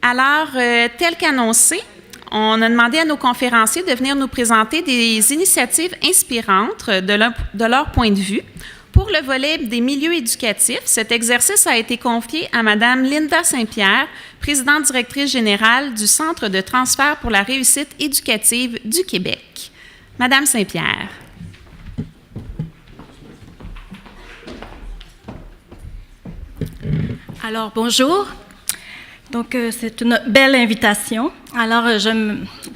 Alors, tel qu'annoncé, on a demandé à nos conférenciers de venir nous présenter des initiatives inspirantes de leur point de vue. Pour le volet des milieux éducatifs, cet exercice a été confié à Mme Linda Saint-Pierre, présidente directrice générale du Centre de transfert pour la réussite éducative du Québec. Madame Saint-Pierre. Alors, bonjour. Donc, c'est une belle invitation. Alors,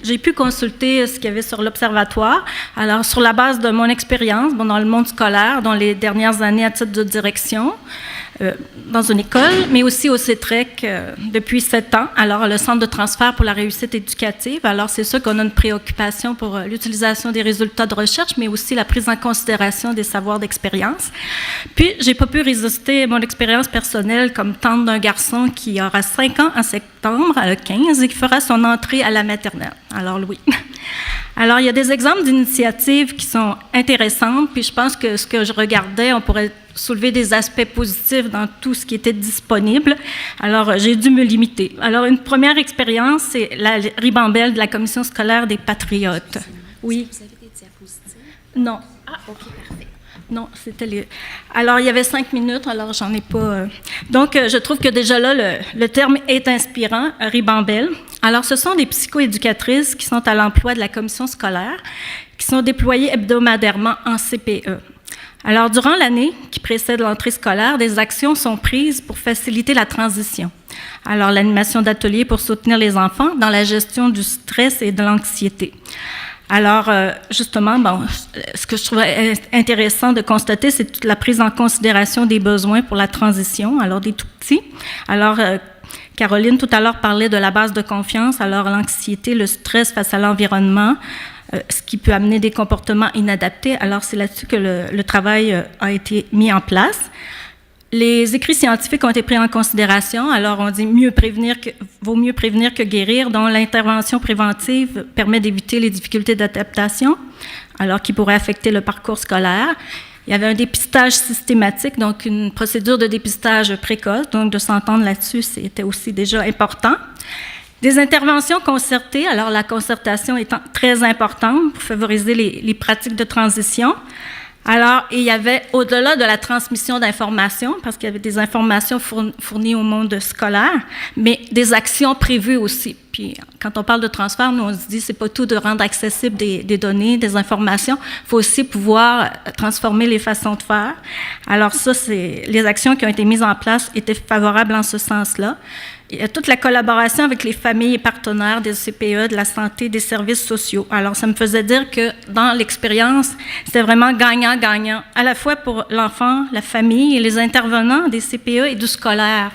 j'ai pu consulter ce qu'il y avait sur l'Observatoire. Alors, sur la base de mon expérience dans le monde scolaire, dans les dernières années à titre de direction, dans une école, mais aussi au CETREC depuis 7 ans. Alors, le Centre de transfert pour la réussite éducative. Alors, c'est sûr qu'on a une préoccupation pour l'utilisation des résultats de recherche, mais aussi la prise en considération des savoirs d'expérience. Puis, j'ai pas pu résister à mon expérience personnelle comme tante d'un garçon qui aura 5 ans en septembre, à le 15, et qui fera son entrée à la maternelle. Alors, Louis. Alors, il y a des exemples d'initiatives qui sont intéressantes, puis je pense que ce que je regardais, on pourrait soulever des aspects positifs dans tout ce qui était disponible. Alors, j'ai dû me limiter. Alors, une première expérience, c'est la ribambelle de la Commission scolaire des Patriotes. Oui. Vous avez des diapositives? Non. Ah, OK, parfait. Non, c'était les... Alors, il y avait 5 minutes, alors j'en ai pas... Donc, je trouve que déjà là, le terme est inspirant, ribambelle. Alors, ce sont des psychoéducatrices qui sont à l'emploi de la commission scolaire, qui sont déployées hebdomadairement en CPE. Alors, durant l'année qui précède l'entrée scolaire, des actions sont prises pour faciliter la transition. Alors, l'animation d'ateliers pour soutenir les enfants dans la gestion du stress et de l'anxiété. Alors, justement, ce que je trouvais intéressant de constater, c'est toute la prise en considération des besoins pour la transition, alors des tout-petits. Alors, Caroline, tout à l'heure, parlait de la base de confiance, alors l'anxiété, le stress face à l'environnement, ce qui peut amener des comportements inadaptés. Alors, c'est là-dessus que le travail a été mis en place. Les écrits scientifiques ont été pris en considération. Alors, on dit vaut mieux prévenir que guérir, dont l'intervention préventive permet d'éviter les difficultés d'adaptation, alors qui pourraient affecter le parcours scolaire. Il y avait un dépistage systématique, donc une procédure de dépistage précoce, donc de s'entendre là-dessus, c'était aussi déjà important. Des interventions concertées, alors la concertation étant très importante pour favoriser les pratiques de transition. Alors, il y avait, au-delà de la transmission d'informations, parce qu'il y avait des informations fournies au monde scolaire, mais des actions prévues aussi. Puis, quand on parle de transfert, nous, on se dit c'est pas tout de rendre accessible des données, des informations. Il faut aussi pouvoir transformer les façons de faire. Alors ça, les actions qui ont été mises en place étaient favorables en ce sens-là. Il y a toute la collaboration avec les familles et partenaires des CPE, de la santé, des services sociaux. Alors, ça me faisait dire que dans l'expérience, c'était vraiment gagnant-gagnant, à la fois pour l'enfant, la famille et les intervenants des CPE et du scolaire.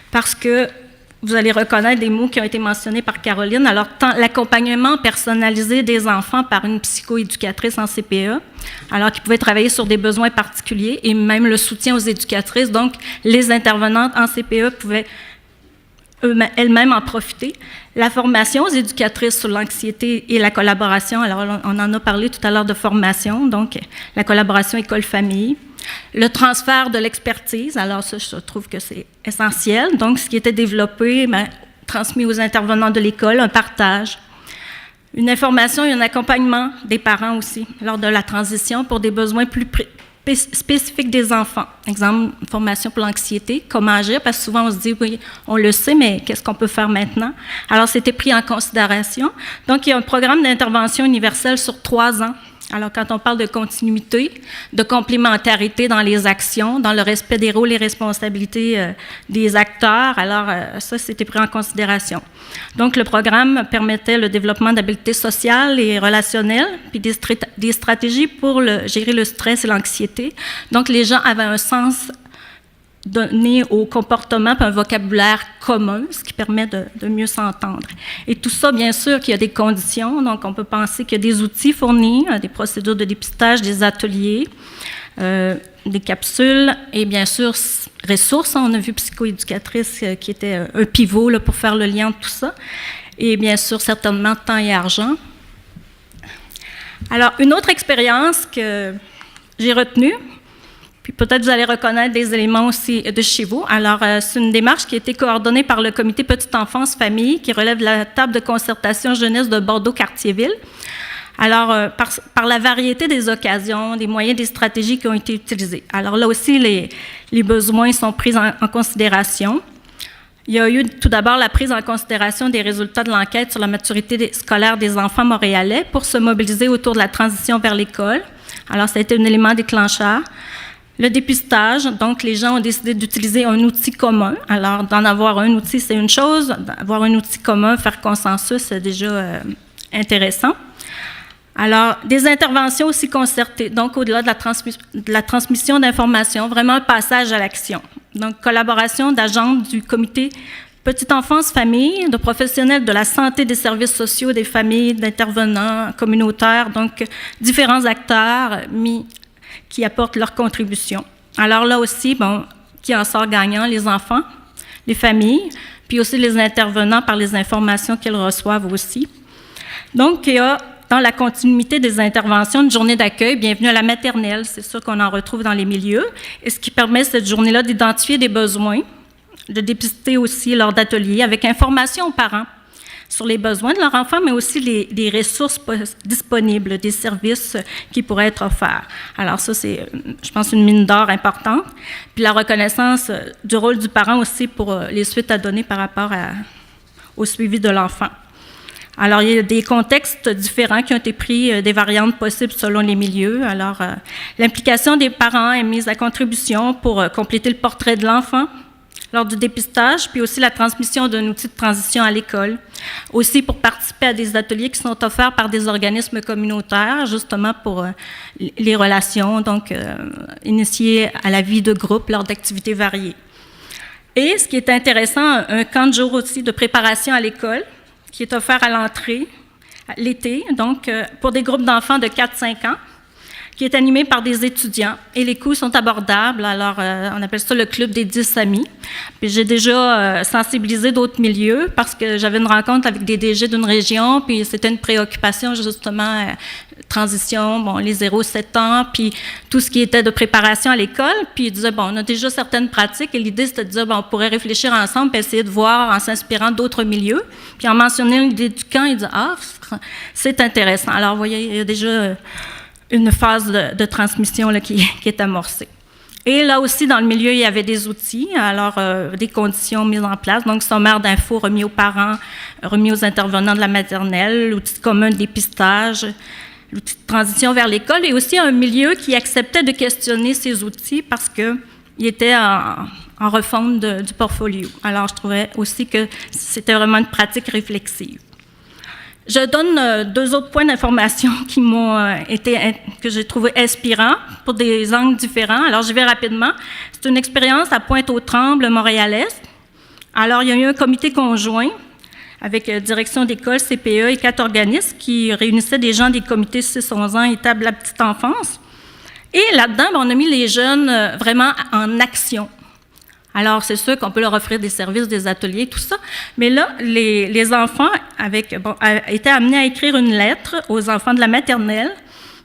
Parce que vous allez reconnaître des mots qui ont été mentionnés par Caroline. Alors, tant l'accompagnement personnalisé des enfants par une psychoéducatrice en CPE, alors qui pouvait travailler sur des besoins particuliers, et même le soutien aux éducatrices. Donc, les intervenantes en CPE pouvaient elles-mêmes en profiter. La formation aux éducatrices sur l'anxiété et la collaboration, alors on en a parlé tout à l'heure de formation, donc la collaboration école-famille. Le transfert de l'expertise, alors ça, je trouve que c'est essentiel. Donc, ce qui était développé, transmis aux intervenants de l'école, un partage. Une information et un accompagnement des parents aussi, lors de la transition pour des besoins plus spécifiques des enfants. Exemple, une formation pour l'anxiété, comment agir, parce que souvent on se dit, oui, on le sait, mais qu'est-ce qu'on peut faire maintenant? Alors, c'était pris en considération. Donc, il y a un programme d'intervention universelle sur 3 ans. Alors, quand on parle de continuité, de complémentarité dans les actions, dans le respect des rôles et responsabilités des acteurs, alors ça, c'était pris en considération. Donc, le programme permettait le développement d'habiletés sociales et relationnelles, puis des stratégies pour gérer le stress et l'anxiété. Donc, les gens avaient un sens donné au comportement puis un vocabulaire commun, ce qui permet de mieux s'entendre. Et tout ça, bien sûr, qu'il y a des conditions. Donc, on peut penser qu'il y a des outils fournis, des procédures de dépistage, des ateliers, des capsules et, bien sûr, ressources. On a vu psychoéducatrice qui était un pivot là, pour faire le lien de tout ça. Et, bien sûr, certainement, temps et argent. Alors, une autre expérience que j'ai retenue, Puis peut-être vous allez reconnaître des éléments aussi de chez vous. Alors, c'est une démarche qui a été coordonnée par le comité Petite Enfance Famille qui relève de la table de concertation jeunesse de Bordeaux-Cartierville. Alors, par la variété des occasions, des moyens, des stratégies qui ont été utilisés. Alors là aussi, les besoins sont pris en considération. Il y a eu tout d'abord la prise en considération des résultats de l'enquête sur la maturité scolaire des enfants montréalais pour se mobiliser autour de la transition vers l'école. Alors, ça a été un élément déclencheur. Le dépistage, donc les gens ont décidé d'utiliser un outil commun. Alors, d'en avoir un outil, c'est une chose. D'avoir un outil commun, faire consensus, c'est déjà intéressant. Alors, des interventions aussi concertées, donc au-delà de la transmission d'informations, vraiment un passage à l'action. Donc, collaboration d'agents du comité Petite Enfance Famille, de professionnels de la santé, des services sociaux, des familles, d'intervenants communautaires, donc différents acteurs qui apportent leur contribution. Alors là aussi, qui en sort gagnant? Les enfants, les familles, puis aussi les intervenants par les informations qu'ils reçoivent aussi. Donc, il y a dans la continuité des interventions, une journée d'accueil, bienvenue à la maternelle, c'est ça qu'on en retrouve dans les milieux, et ce qui permet cette journée-là d'identifier des besoins, de dépister aussi lors d'ateliers avec information aux parents sur les besoins de leur enfant, mais aussi les ressources disponibles, des services qui pourraient être offerts. Alors ça, c'est, je pense, une mine d'or importante. Puis la reconnaissance du rôle du parent aussi pour les suites à donner par rapport au suivi de l'enfant. Alors, il y a des contextes différents qui ont été pris, des variantes possibles selon les milieux. Alors, l'implication des parents est mise à contribution pour compléter le portrait de l'enfant lors du dépistage, puis aussi la transmission d'un outil de transition à l'école. Aussi pour participer à des ateliers qui sont offerts par des organismes communautaires, justement pour les relations, donc initiés à la vie de groupe lors d'activités variées. Et ce qui est intéressant, un camp de jour aussi de préparation à l'école, qui est offert à l'entrée, l'été, donc pour des groupes d'enfants de 4-5 ans, qui est animé par des étudiants. Et les coûts sont abordables, alors on appelle ça le club des 10 amis. Puis j'ai déjà sensibilisé d'autres milieux parce que j'avais une rencontre avec des DG d'une région, puis c'était une préoccupation justement, transition, les 0-7 ans, puis tout ce qui était de préparation à l'école. Puis ils disaient, on a déjà certaines pratiques, et l'idée c'était de dire, on pourrait réfléchir ensemble et essayer de voir en s'inspirant d'autres milieux. Puis en mentionnant l'idée du camp, ils disaient, c'est intéressant. Alors vous voyez, il y a déjà une phase de transmission là, qui est amorcée. Et là aussi, dans le milieu, il y avait des outils, alors des conditions mises en place, donc sommaire d'infos remis aux parents, remis aux intervenants de la maternelle, l'outil commun de dépistage, l'outil de transition vers l'école, et aussi un milieu qui acceptait de questionner ces outils parce qu'il était en refonte du portfolio. Alors, je trouvais aussi que c'était vraiment une pratique réflexive. Je donne 2 autres points d'information qui que j'ai trouvé inspirants pour des angles différents. Alors, j'y vais rapidement. C'est une expérience à Pointe-aux-Trembles, Montréal-Est. Alors, il y a eu un comité conjoint avec direction d'école, CPE et 4 organismes qui réunissaient des gens des comités 6-11 ans et table de la petite enfance. Et là-dedans, on a mis les jeunes vraiment en action. Alors, c'est sûr qu'on peut leur offrir des services, des ateliers, tout ça. Mais là, les enfants étaient amenés à écrire une lettre aux enfants de la maternelle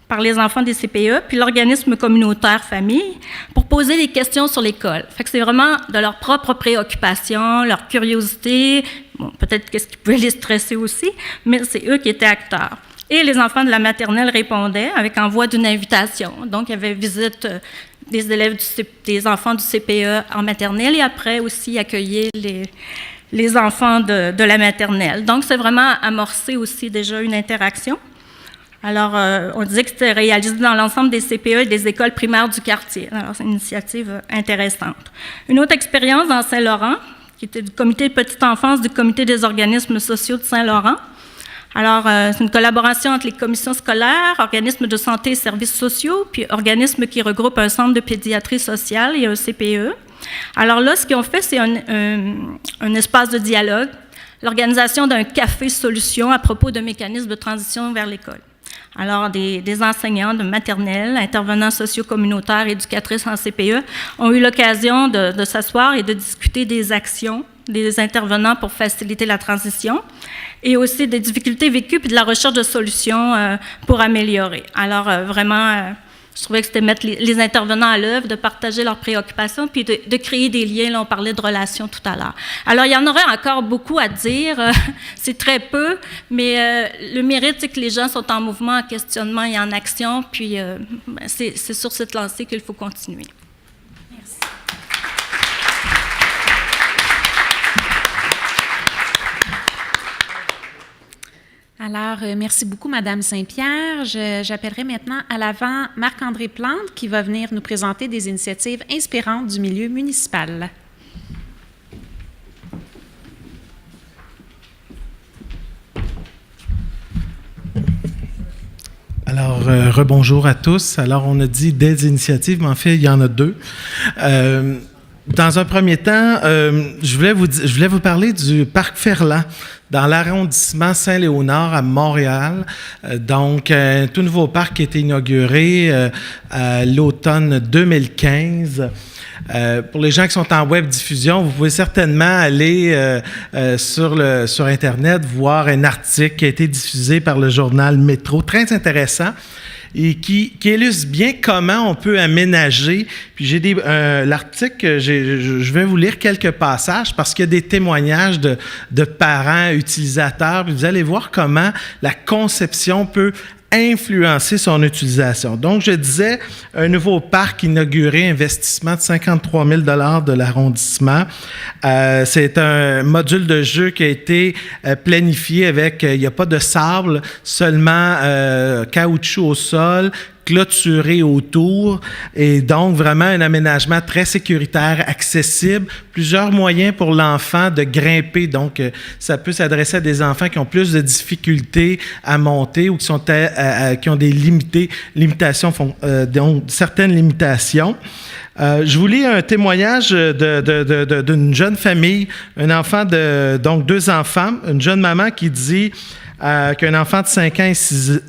par les enfants des CPE, puis l'organisme communautaire famille, pour poser des questions sur l'école. Fait que c'est vraiment de leur propre préoccupation, leur curiosité, peut-être qu'est-ce qui pouvait les stresser aussi, mais c'est eux qui étaient acteurs. Et les enfants de la maternelle répondaient avec envoi d'une invitation. Donc, il y avait visite des élèves des enfants du CPE en maternelle et après aussi accueillir les enfants de la maternelle. Donc, c'est vraiment amorcé aussi déjà une interaction. Alors, on disait que c'était réalisé dans l'ensemble des CPE et des écoles primaires du quartier. Alors, c'est une initiative intéressante. Une autre expérience dans Saint-Laurent, qui était du comité de petite enfance du comité des organismes sociaux de Saint-Laurent. Alors, c'est une collaboration entre les commissions scolaires, organismes de santé et services sociaux, puis organismes qui regroupent un centre de pédiatrie sociale et un CPE. Alors là, ce qu'ils ont fait, c'est un espace de dialogue, l'organisation d'un café solution à propos de mécanismes de transition vers l'école. Alors, des enseignants de maternelle, intervenants sociaux communautaires, éducatrices en CPE ont eu l'occasion de s'asseoir et de discuter des actions des intervenants pour faciliter la transition et aussi des difficultés vécues puis de la recherche de solutions pour améliorer. Alors, vraiment, Je trouvais que c'était mettre les intervenants à l'œuvre, de partager leurs préoccupations, puis de créer des liens. Là, on parlait de relations tout à l'heure. Alors, il y en aurait encore beaucoup à dire. C'est très peu, mais le mérite, c'est que les gens sont en mouvement, en questionnement et en action. Puis, c'est sur cette lancée qu'il faut continuer. Merci. Alors, merci beaucoup, Madame Saint-Pierre. J'appellerai maintenant à l'avant Marc-André Plante qui va venir nous présenter des initiatives inspirantes du milieu municipal. Alors, rebonjour à tous. Alors, on a dit des initiatives, mais en fait, il y en a deux. Dans un premier temps, je voulais vous parler du Parc Ferland dans l'arrondissement Saint-Léonard à Montréal. Donc, un tout nouveau parc qui a été inauguré à l'automne 2015. Pour les gens qui sont en web diffusion, vous pouvez certainement aller sur Internet voir un article qui a été diffusé par le journal Métro, très intéressant, et qui illustre bien comment on peut aménager. Puis j'ai l'article, je vais vous lire quelques passages parce qu'il y a des témoignages de parents, utilisateurs, puis vous allez voir comment la conception peut influencer son utilisation. Donc, je disais, un nouveau parc inauguré, investissement de 53 000 $ de l'arrondissement. C'est un module de jeu qui a été planifié avec, il n'y a pas de sable, seulement caoutchouc au sol, clôturé autour, et donc vraiment un aménagement très sécuritaire, accessible, plusieurs moyens pour l'enfant de grimper, donc ça peut s'adresser à des enfants qui ont plus de difficultés à monter ou qui ont des limitations, donc certaines limitations. Je vous lis un témoignage d'une jeune famille, un enfant donc 2 enfants, une jeune maman qui dit qu'un enfant de 5 ans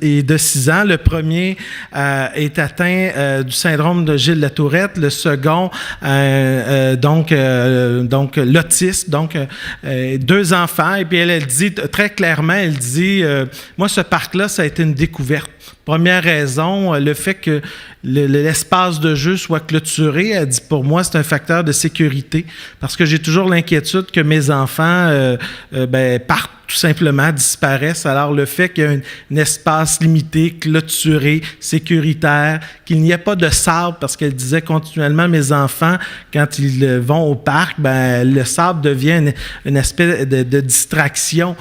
et de 6 ans. Le premier est atteint du syndrome de Gilles Latourette, le second, donc l'autisme, donc 2 enfants. Et puis elle dit très clairement, moi, ce parc-là, ça a été une découverte. Première raison, le fait que l'espace de jeu soit clôturé, elle dit, pour moi, c'est un facteur de sécurité parce que j'ai toujours l'inquiétude que mes enfants partent tout simplement, disparaissent. Alors, le fait qu'il y ait un espace limité, clôturé, sécuritaire, qu'il n'y ait pas de sable, parce qu'elle disait continuellement, mes enfants, quand ils vont au parc, le sable devient une espèce de distraction,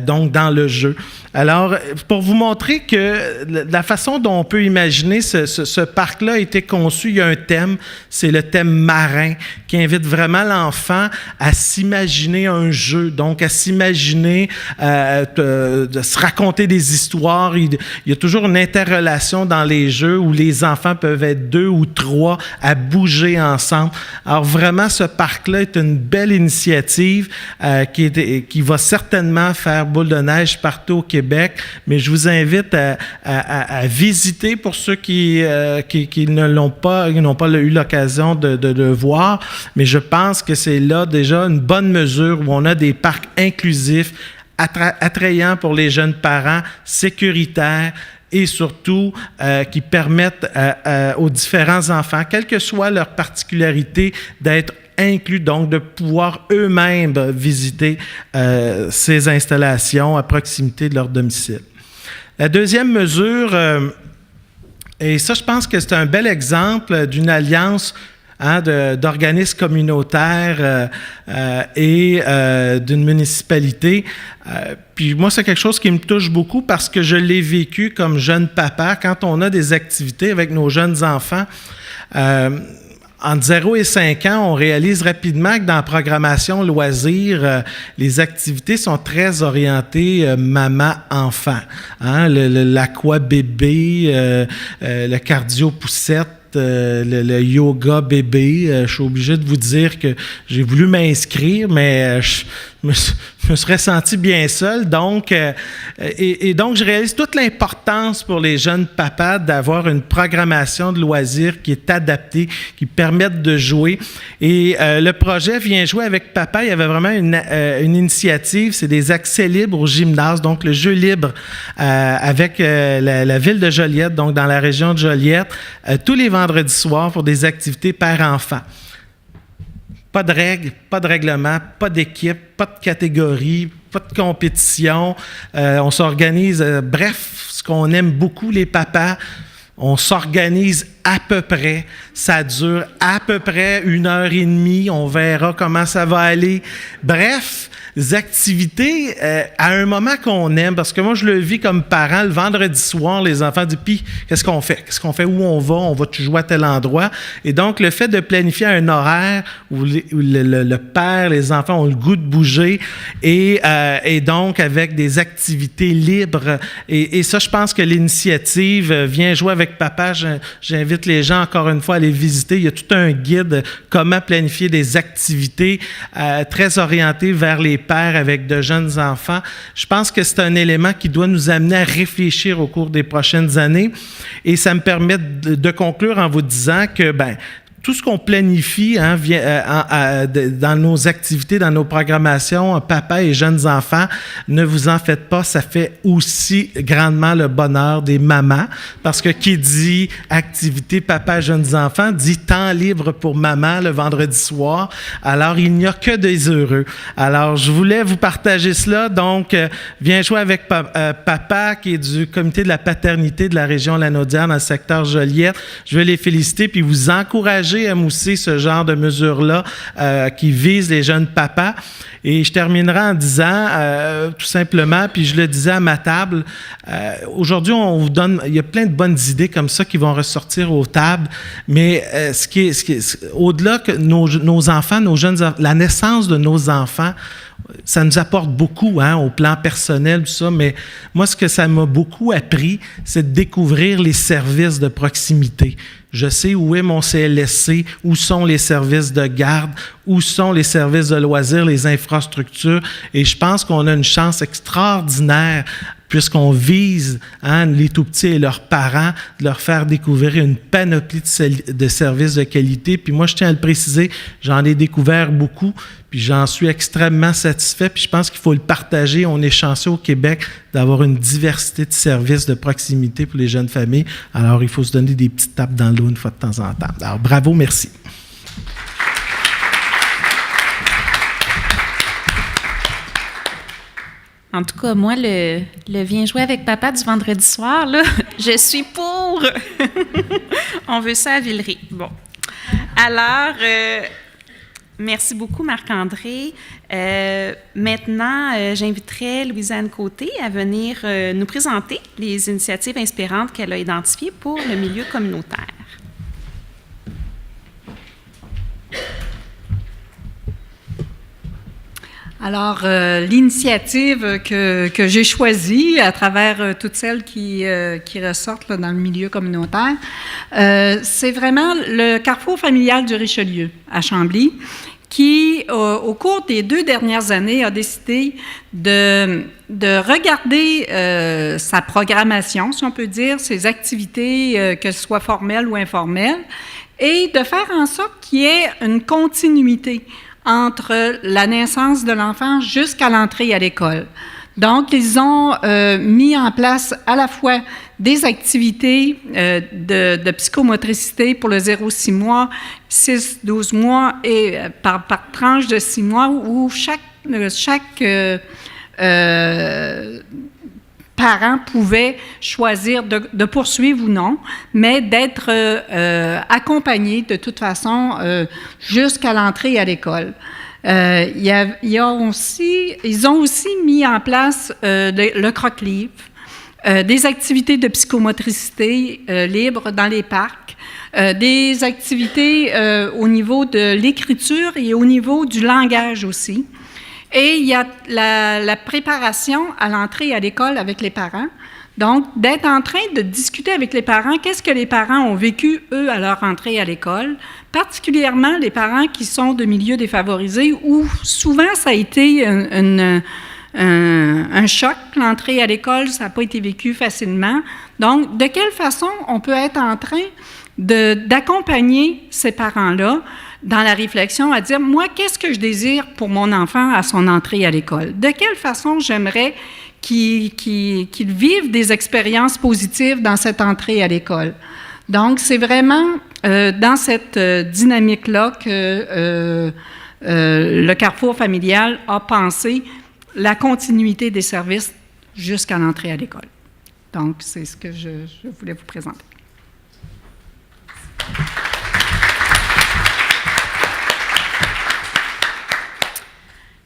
donc dans le jeu. Alors, pour vous montrer que la façon dont on peut imaginer ce parc-là a été conçu, il y a un thème, c'est le thème marin, qui invite vraiment l'enfant à s'imaginer un jeu, donc à s'imaginer, de se raconter des histoires. Il y a toujours une interrelation dans les jeux où les enfants peuvent être 2 ou 3 à bouger ensemble. Alors vraiment, ce parc-là est une belle initiative qui va certainement faire boule de neige partout au Québec, mais je vous invite à visiter pour ceux qui n'ont pas eu l'occasion de le voir, mais je pense que c'est là déjà une bonne mesure où on a des parcs inclusifs, attrayants pour les jeunes parents, sécuritaires et surtout qui permettent aux différents enfants, quelle que soit leur particularité, d'être inclus, donc de pouvoir eux-mêmes visiter ces installations à proximité de leur domicile. La deuxième mesure, et ça je pense que c'est un bel exemple d'une alliance d'organismes communautaires et d'une municipalité. Puis moi, c'est quelque chose qui me touche beaucoup parce que je l'ai vécu comme jeune papa. Quand on a des activités avec nos jeunes enfants, entre 0 et 5 ans, on réalise rapidement que dans la programmation loisirs, les activités sont très orientées maman-enfant. L'aqua-bébé, le cardio-poussette, le yoga bébé. Je suis obligé de vous dire que j'ai voulu m'inscrire, mais je je me serais senti bien seul. Donc, donc, je réalise toute l'importance pour les jeunes papas d'avoir une programmation de loisirs qui est adaptée, qui permette de jouer. Et le projet Viens jouer avec papa, il y avait vraiment une initiative, c'est des accès libres au gymnase, donc le jeu libre avec la ville de Joliette, donc dans la région de Joliette, tous les vendredis soirs pour des activités père-enfant. Pas de règles, pas de règlement, pas d'équipe, pas de catégorie, pas de compétition. On s'organise, bref, ce qu'on aime beaucoup, les papas, on s'organise à peu près. Ça dure à peu près 1h30. On verra comment ça va aller. Bref, des activités à un moment qu'on aime, parce que moi, je le vis comme parent. Le vendredi soir, les enfants disent « Puis, qu'est-ce qu'on fait? Qu'est-ce qu'on fait? Où on va? On va-tu jouer à tel endroit? » Et donc, le fait de planifier un horaire où le père, les enfants ont le goût de bouger et donc avec des activités libres. Et ça, je pense que l'initiative « Viens jouer avec papa », j'invite les gens, encore une fois, à aller visiter. Il y a tout un guide comment planifier des activités très orientées vers les pères avec de jeunes enfants. Je pense que c'est un élément qui doit nous amener à réfléchir au cours des prochaines années. Et ça me permet de conclure en vous disant que, tout ce qu'on planifie dans nos activités, dans nos programmations, papa et jeunes enfants, ne vous en faites pas, ça fait aussi grandement le bonheur des mamans, parce que qui dit activité papa et jeunes enfants, dit temps libre pour maman le vendredi soir. Alors, il n'y a que des heureux. Alors, je voulais vous partager cela. Donc, viens jouer avec papa, qui est du comité de la paternité de la région Lanaudière dans le secteur Joliette. Je veux les féliciter puis vous encourager à mousser ce genre de mesures-là qui visent les jeunes papas. Et je terminerai en disant, tout simplement, puis je le disais à ma table, aujourd'hui, on vous donne, il y a plein de bonnes idées comme ça qui vont ressortir aux tables, mais au-delà que nos enfants, nos jeunes, la naissance de nos enfants, ça nous apporte beaucoup au plan personnel, tout ça, mais moi, ce que ça m'a beaucoup appris, c'est de découvrir les services de proximité. Je sais où est mon CLSC, où sont les services de garde, où sont les services de loisirs, les infrastructures, et je pense qu'on a une chance extraordinaire puisqu'on vise les tout-petits et leurs parents, de leur faire découvrir une panoplie de services de qualité. Puis moi, je tiens à le préciser, j'en ai découvert beaucoup, puis j'en suis extrêmement satisfait, puis je pense qu'il faut le partager. On est chanceux au Québec d'avoir une diversité de services de proximité pour les jeunes familles. Alors, il faut se donner des petites tapes dans le dos une fois de temps en temps. Alors, bravo, merci. En tout cas, moi, le Viens jouer avec papa du vendredi soir, là, je suis pour. On veut ça à Villeray. Bon. Alors, merci beaucoup, Marc-André. Maintenant, j'inviterai Louise-Anne Côté à venir nous présenter les initiatives inspirantes qu'elle a identifiées pour le milieu communautaire. Alors, l'initiative que j'ai choisie à travers toutes celles qui ressortent là, dans le milieu communautaire, c'est vraiment le Carrefour familial du Richelieu à Chambly, qui, au cours des 2 dernières années, a décidé de regarder sa programmation, si on peut dire, ses activités, qu'elles soient formelles ou informelles, et de faire en sorte qu'il y ait une continuité entre la naissance de l'enfant jusqu'à l'entrée à l'école. Donc, ils ont mis en place à la fois des activités de psychomotricité pour le 0-6 mois, 6-12 mois et par tranche de 6 mois où chaque parent pouvait choisir de poursuivre ou non, mais d'être accompagné de toute façon jusqu'à l'entrée à l'école. Ils ont aussi mis en place le croque-livre, des activités de psychomotricité libre dans les parcs, des activités au niveau de l'écriture et au niveau du langage aussi. Et il y a la préparation à l'entrée à l'école avec les parents. Donc, d'être en train de discuter avec les parents, qu'est-ce que les parents ont vécu, eux, à leur entrée à l'école, particulièrement les parents qui sont de milieux défavorisés, où souvent ça a été un choc, l'entrée à l'école, ça n'a pas été vécu facilement. Donc, de quelle façon on peut être en train d'accompagner ces parents-là dans la réflexion à dire, moi, qu'est-ce que je désire pour mon enfant à son entrée à l'école? De quelle façon j'aimerais qu'il vive des expériences positives dans cette entrée à l'école? Donc, c'est vraiment dans cette dynamique-là que le Carrefour familial a pensé la continuité des services jusqu'à l'entrée à l'école. Donc, c'est ce que je voulais vous présenter.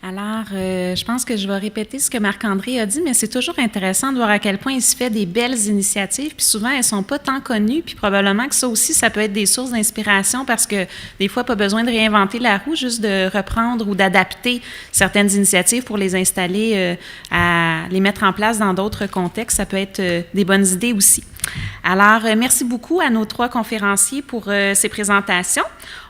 Alors, je pense que je vais répéter ce que Marc-André a dit, mais c'est toujours intéressant de voir à quel point il se fait des belles initiatives, puis souvent, elles ne sont pas tant connues, puis probablement que ça aussi, ça peut être des sources d'inspiration parce que des fois, pas besoin de réinventer la roue, juste de reprendre ou d'adapter certaines initiatives pour les installer, à les mettre en place dans d'autres contextes. Ça peut être des bonnes idées aussi. Alors, merci beaucoup à nos 3 conférenciers pour ces présentations.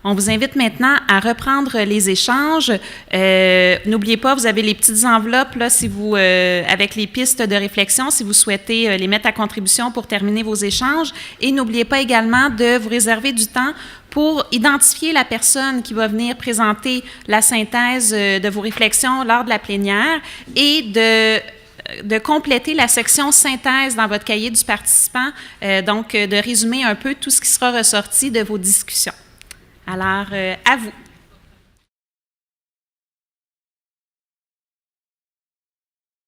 On vous invite maintenant à reprendre les échanges. N'oubliez pas, vous avez les petites enveloppes là, si vous, avec les pistes de réflexion, si vous souhaitez les mettre à contribution pour terminer vos échanges. Et n'oubliez pas également de vous réserver du temps pour identifier la personne qui va venir présenter la synthèse de vos réflexions lors de la plénière et de compléter la section synthèse dans votre cahier du participant, donc de résumer un peu tout ce qui sera ressorti de vos discussions. Alors, à vous.